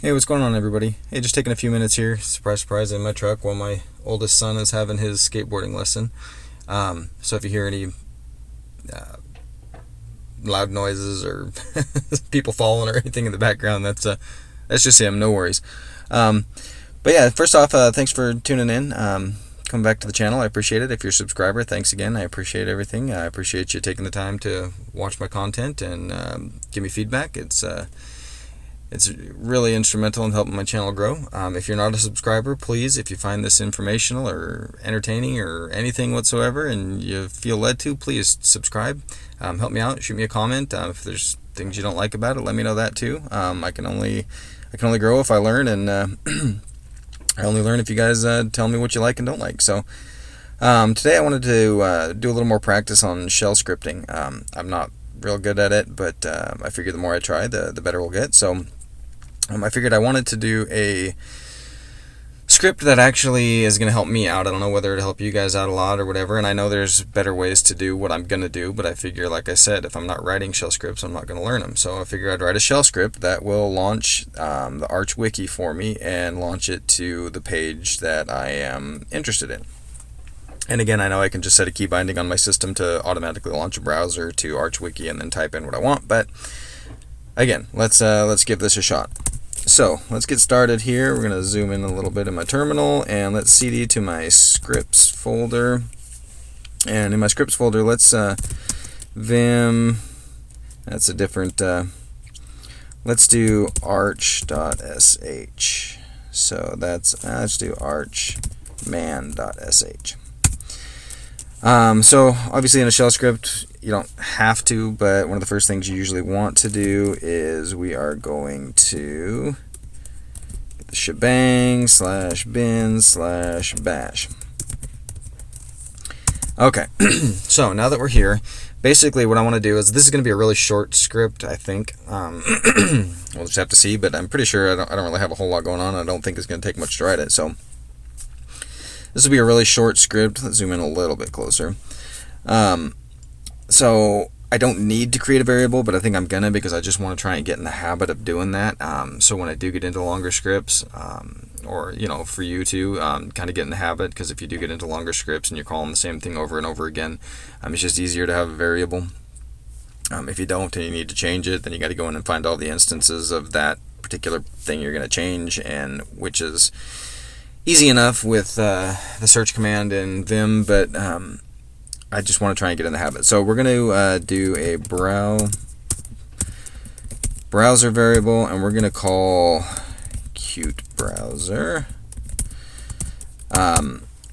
Hey, what's going on, everybody? Hey, just taking a few minutes here, surprise, in my truck while my oldest son is having his skateboarding lesson. So if you hear any uh, loud noises or people falling or anything in the background, that's just him. No worries. Um, but yeah, first off, thanks for tuning in. Coming back to the channel, I appreciate it. If you're a subscriber, thanks again. I appreciate everything. I appreciate you taking the time to watch my content and give me feedback. It's really instrumental in helping my channel grow. If you're not a subscriber, please, if you find this informational or entertaining or anything whatsoever and you feel led to, please subscribe. Help me out. Shoot me a comment. If there's things you don't like about it, let me know that too. I can only grow if I learn, and I only learn if you guys tell me what you like and don't like. So today I wanted to do a little more practice on shell scripting. I'm not real good at it, but I figure the more I try, the better we'll get. So I figured I wanted to do a script that actually is going to help me out. I don't know whether it'll help you guys out a lot or whatever, and I know there's better ways to do what I'm going to do, but I figure, like I said, if I'm not writing shell scripts, I'm not going to learn them. So I figure I'd write a shell script that will launch the archwiki for me and launch it to the page that I am interested in. And again, I know I can just set a key binding on my system to automatically launch a browser to archwiki and then type in what I want, but again, let's give this a shot. So let's get started here. We're going to zoom in a little bit in my terminal, and let's cd to my scripts folder. And in my scripts folder, let's vim, that's a different, let's do arch.sh. So let's do archman.sh. So obviously in a shell script, you don't have to, but one of the first things you usually want to do is we are going to get the shebang /bin/bash. Okay, so now that we're here, basically what I want to do is, this is going to be a really short script, I think. We'll just have to see, but I'm pretty sure I don't really have a whole lot going on. I don't think it's going to take much to write it, so this will be a really short script. Let's zoom in a little bit closer. So I don't need to create a variable, but I think I'm gonna, because I just want to try and get in the habit of doing that. So when I do get into longer scripts, or for you to kind of get in the habit, because if you do get into longer scripts and you're calling the same thing over and over again, it's just easier to have a variable. If you don't and you need to change it, then you got to go in and find all the instances of that particular thing you're going to change, and which is easy enough with the search command in Vim, but I just want to try and get in the habit. So we're going to do a browser variable, and we're going to call cute browser.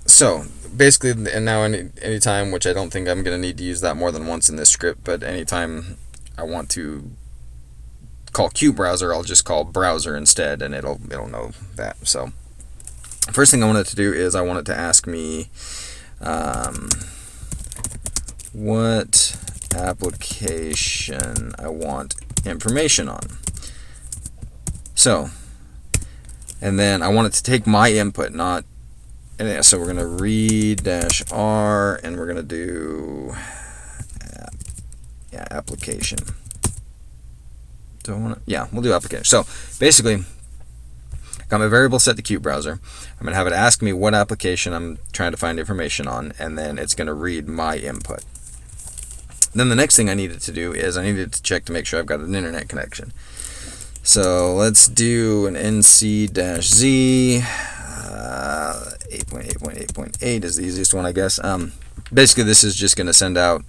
So basically, and now anytime, which I don't think I'm going to need to use that more than once in this script, but anytime I want to call cute browser, I'll just call browser instead, and it'll know that. So first thing I want it to do is I want it to ask me what application I want information on. So, and then I want it to take my input, not, and so we're going to read -r, and we're going to do application. Do I want to? Yeah, we'll do application. So basically, got my variable set to cute browser. I'm going to have it ask me what application I'm trying to find information on, and then it's going to read my input. Then the next thing I needed to do is I needed to check to make sure I've got an internet connection. So let's do an nc-z. 8.8.8.8 is the easiest one, I guess. Basically, this is just going to send out,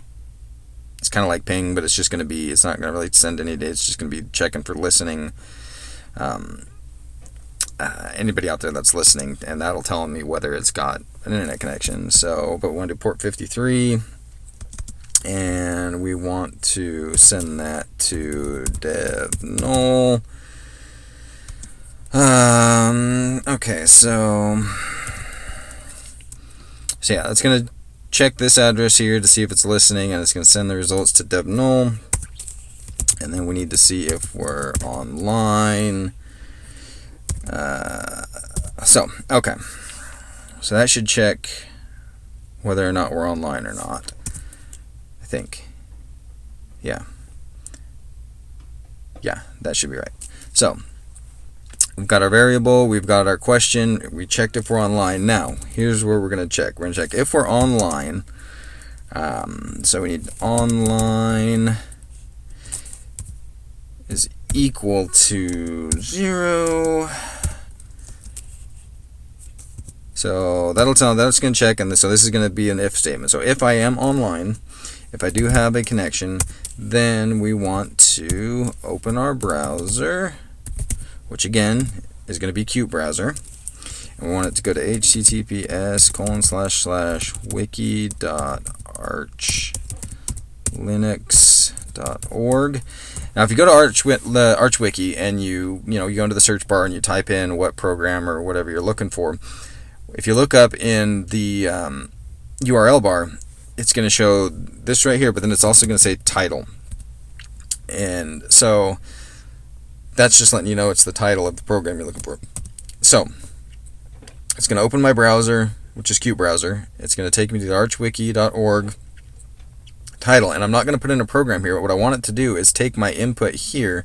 it's kind of like ping, but it's just going to be, it's not going to really send any data. It's just going to be checking for listening. Anybody out there that's listening, and that'll tell me whether it's got an internet connection. So, but we want to do port 53, and we want to send that to dev null. Okay, so yeah, it's going to check this address here to see if it's listening, and it's going to send the results to dev null, and then we need to see if we're online. Okay, so that should check whether or not we're online or not, I think. Yeah, that should be right. So we've got our variable, we've got our question, we checked if we're online. Now, here's where we're going to check. We're going to check if we're online. So we need online is equal to 0. So that'll tell, that's going to check, and so this is going to be an if statement. So if I am online, if I do have a connection, then we want to open our browser, which again is going to be Qt browser. And we want it to go to https://wiki.archlinux.org. Now, if you go to archwiki and you go into the search bar and you type in what program or whatever you're looking for, if you look up in the URL bar, it's going to show this right here, but then it's also going to say title. And so that's just letting you know it's the title of the program you're looking for. So it's going to open my browser, which is Qt browser. It's going to take me to the archwiki.org title, and I'm not going to put in a program here. But what I want it to do is take my input here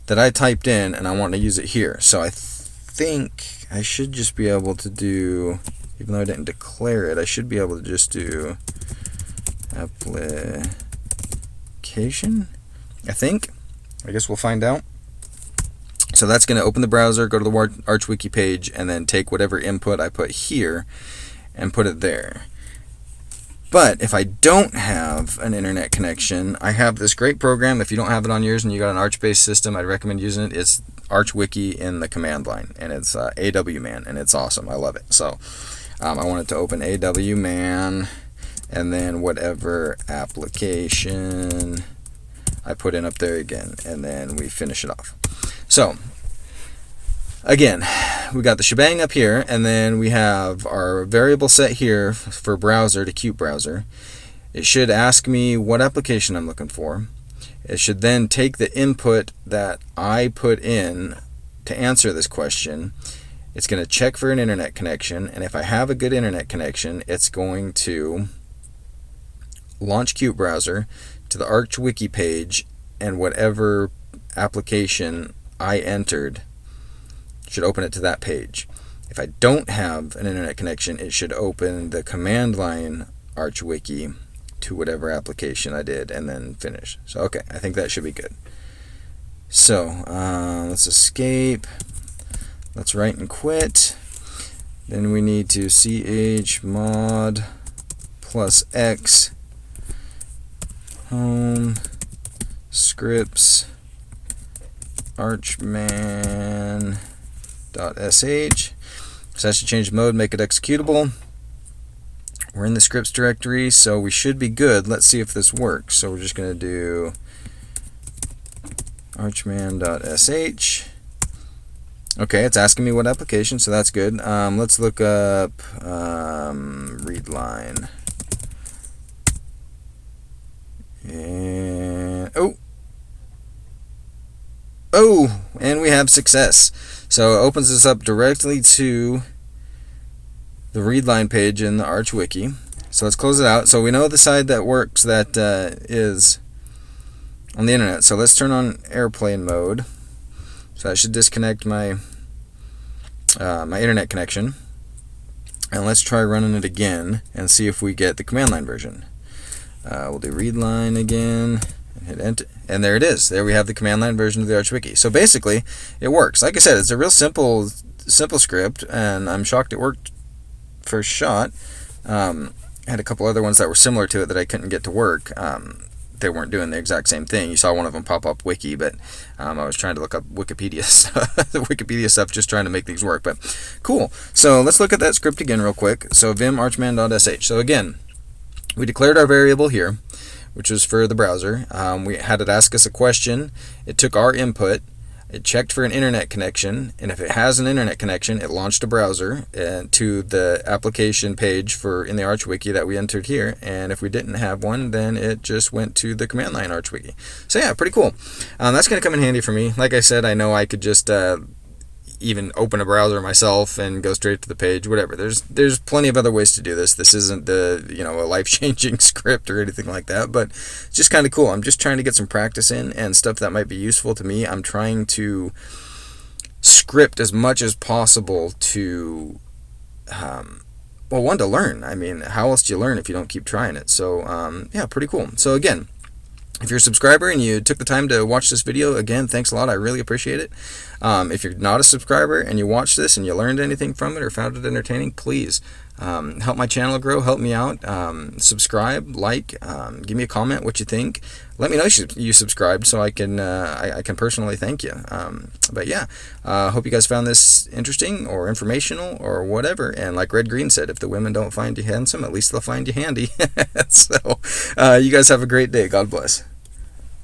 that I typed in, and I want to use it here. So I think I should just be able to do, even though I didn't declare it, I should be able to just do application, I think. I guess we'll find out. So that's going to open the browser, go to the archwiki page, and then take whatever input I put here and put it there. But if I don't have an internet connection, I have this great program. If you don't have it on yours and you got an Arch-based system, I'd recommend using it. It's archwiki in the command line, and it's awman, and it's awesome. I love it. So I want it to open awman, and then whatever application I put in up there again, and then we finish it off. So again, we got the shebang up here, and then we have our variable set here for browser to Qt browser. It should ask me what application I'm looking for. It should then take the input that I put in to answer this question. It's going to check for an internet connection, and if I have a good internet connection, it's going to launch Qt browser to the archwiki page, and whatever application I entered should open it to that page. If I don't have an internet connection, it should open the command line archwiki to whatever application I did and then finish. So okay, I think that should be good. So let's escape. Let's write and quit. Then we need to chmod +x home scripts archman.sh. So that should change mode, make it executable. We're in the scripts directory, so we should be good. Let's see if this works. So we're just going to do archman.sh. Okay, it's asking me what application, so that's good. Let's look up readline. And and we have success. So it opens this up directly to the readline page in the archwiki. So let's close it out. So we know the side that works, that is on the internet. So let's turn on airplane mode. So that should disconnect my my internet connection. And let's try running it again and see if we get the command line version. We'll do readline again and hit enter, and there it is. There we have the command line version of the archwiki. So basically, it works. Like I said, it's a real simple script, and I'm shocked it worked first shot. I had a couple other ones that were similar to it that I couldn't get to work. They weren't doing the exact same thing. You saw one of them pop up wiki, but I was trying to look up Wikipedia stuff, just trying to make things work. But cool. So let's look at that script again real quick. So vim archman.sh. So again, we declared our variable here, which was for the browser. We had it ask us a question. It took our input. It checked for an internet connection, and if it has an internet connection, it launched a browser to the application page in the archwiki that we entered here. And if we didn't have one, then it just went to the command line archwiki. So yeah, pretty cool. That's going to come in handy for me. Like I said, I know I could just even open a browser myself and go straight to the page, whatever. There's plenty of other ways to do this. This isn't a life-changing script or anything like that, but it's just kind of cool. I'm just trying to get some practice in and stuff that might be useful to me. I'm trying to script as much as possible to, well, one, to learn. I mean, how else do you learn if you don't keep trying it? So, yeah, pretty cool. So again, if you're a subscriber and you took the time to watch this video, again, thanks a lot. I really appreciate it. If you're not a subscriber and you watched this and you learned anything from it or found it entertaining, please help my channel grow, help me out. Subscribe, like, give me a comment what you think. Let me know you subscribed so I can personally thank you. But yeah, hope you guys found this interesting or informational or whatever. And like Red Green said, if the women don't find you handsome, at least they'll find you handy. So you guys have a great day. God bless.